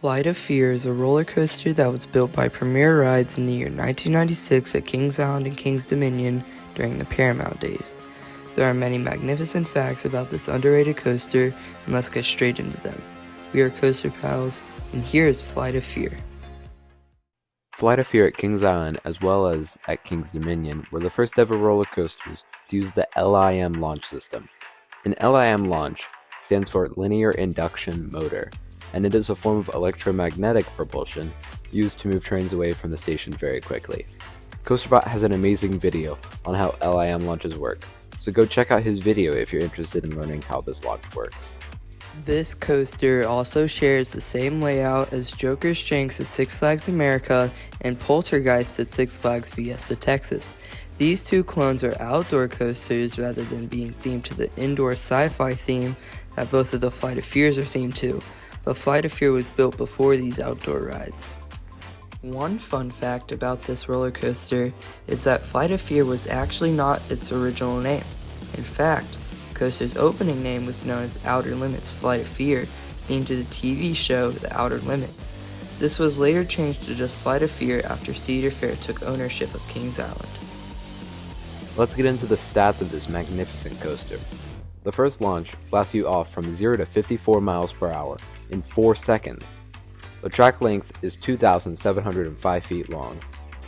Flight of Fear is a roller coaster that was built by Premiere Rides in the year 1996 at Kings Island and Kings Dominion during the Paramount days. There are many magnificent facts about this underrated coaster, and let's get straight into them. We are CoasterPals, and here is Flight of Fear. Flight of Fear at Kings Island as well as at Kings Dominion were the first ever roller coasters to use the LIM launch system. An LIM launch stands for Linear Induction Motor, and it is a form of electromagnetic propulsion used to move trains away from the station very quickly. CoasterBot has an amazing video on how LIM launches work, so go check out his video if you're interested in learning how this launch works. This coaster also shares the same layout as Joker's Jinx at Six Flags America and Poltergeist at Six Flags Fiesta Texas. These two clones are outdoor coasters rather than being themed to the indoor sci-fi theme that both of the Flight of Fears are themed to, but Flight of Fear was built before these outdoor rides. One fun fact about this roller coaster is that Flight of Fear was actually not its original name. In fact, the coaster's opening name was known as Outer Limits Flight of Fear, themed to the TV show The Outer Limits. This was later changed to just Flight of Fear after Cedar Fair took ownership of Kings Island. Let's get into the stats of this magnificent coaster. The first launch blasts you off from 0 to 54 miles per hour in 4 seconds. The track length is 2,705 feet long,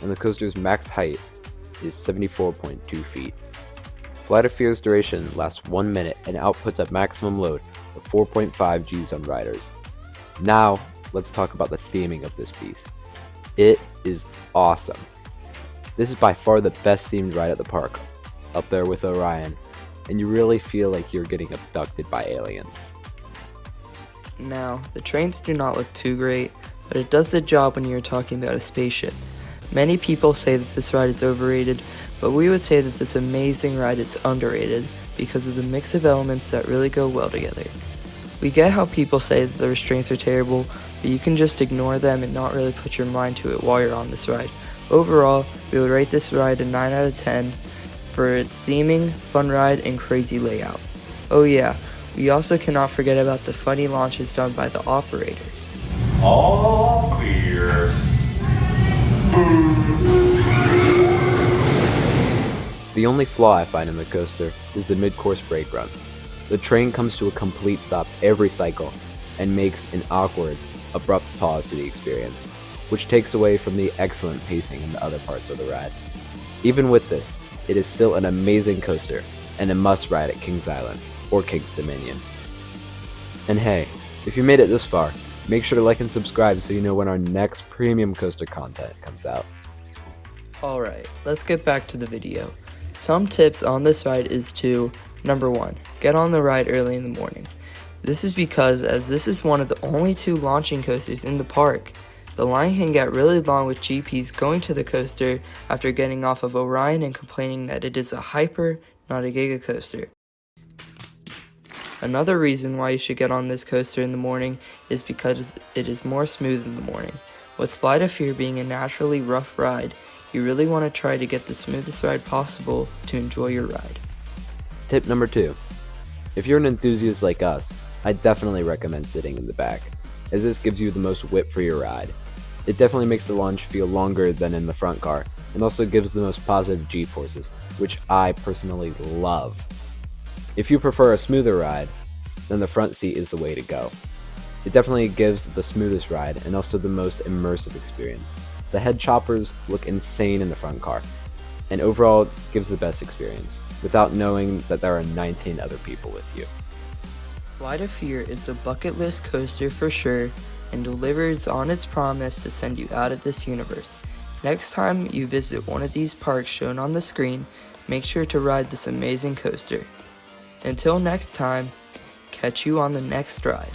and the coaster's max height is 74.2 feet. Flight of Fear's duration lasts 1 minute and outputs a maximum load of 4.5 Gs on riders. Now, let's talk about the theming of this piece. It is awesome. This is by far the best themed ride at the park, up there with Orion, and you really feel like you're getting abducted by aliens. Now, the trains do not look too great, but it does the job when you're talking about a spaceship. Many people say that this ride is overrated, but we would say that this amazing ride is underrated because of the mix of elements that really go well together. We get how people say that the restraints are terrible, but you can just ignore them and not really put your mind to it while you're on this ride. Overall, we would rate this ride a 9 out of 10 for its theming, fun ride, and crazy layout. Oh yeah, we also cannot forget about the funny launches done by the operator. All clear. The only flaw I find in the coaster is the mid-course brake run. The train comes to a complete stop every cycle and makes an awkward, abrupt pause to the experience, which takes away from the excellent pacing in the other parts of the ride. Even with this, it is still an amazing coaster and a must ride at Kings Island or Kings Dominion. And hey, if you made it this far, make sure to like and subscribe so you know when our next premium coaster content comes out. Alright, let's get back to the video. Some tips on this ride is to, number 1, get on the ride early in the morning. This is because as this is one of the only 2 launching coasters in the park, the line can get really long with GPs going to the coaster after getting off of Orion and complaining that it is a hyper, not a giga coaster. Another reason why you should get on this coaster in the morning is because it is more smooth in the morning. With Flight of Fear being a naturally rough ride, you really want to try to get the smoothest ride possible to enjoy your ride. Tip number 2. If you're an enthusiast like us, I definitely recommend sitting in the back, as this gives you the most whip for your ride. It definitely makes the launch feel longer than in the front car, and also gives the most positive G-forces, which I personally love. If you prefer a smoother ride, then the front seat is the way to go. It definitely gives the smoothest ride and also the most immersive experience. The head choppers look insane in the front car, and overall gives the best experience, without knowing that there are 19 other people with you. Flight of Fear is a bucket list coaster for sure, and delivers on its promise to send you out of this universe. Next time you visit one of these parks shown on the screen, make sure to ride this amazing coaster. Until next time, catch you on the next ride.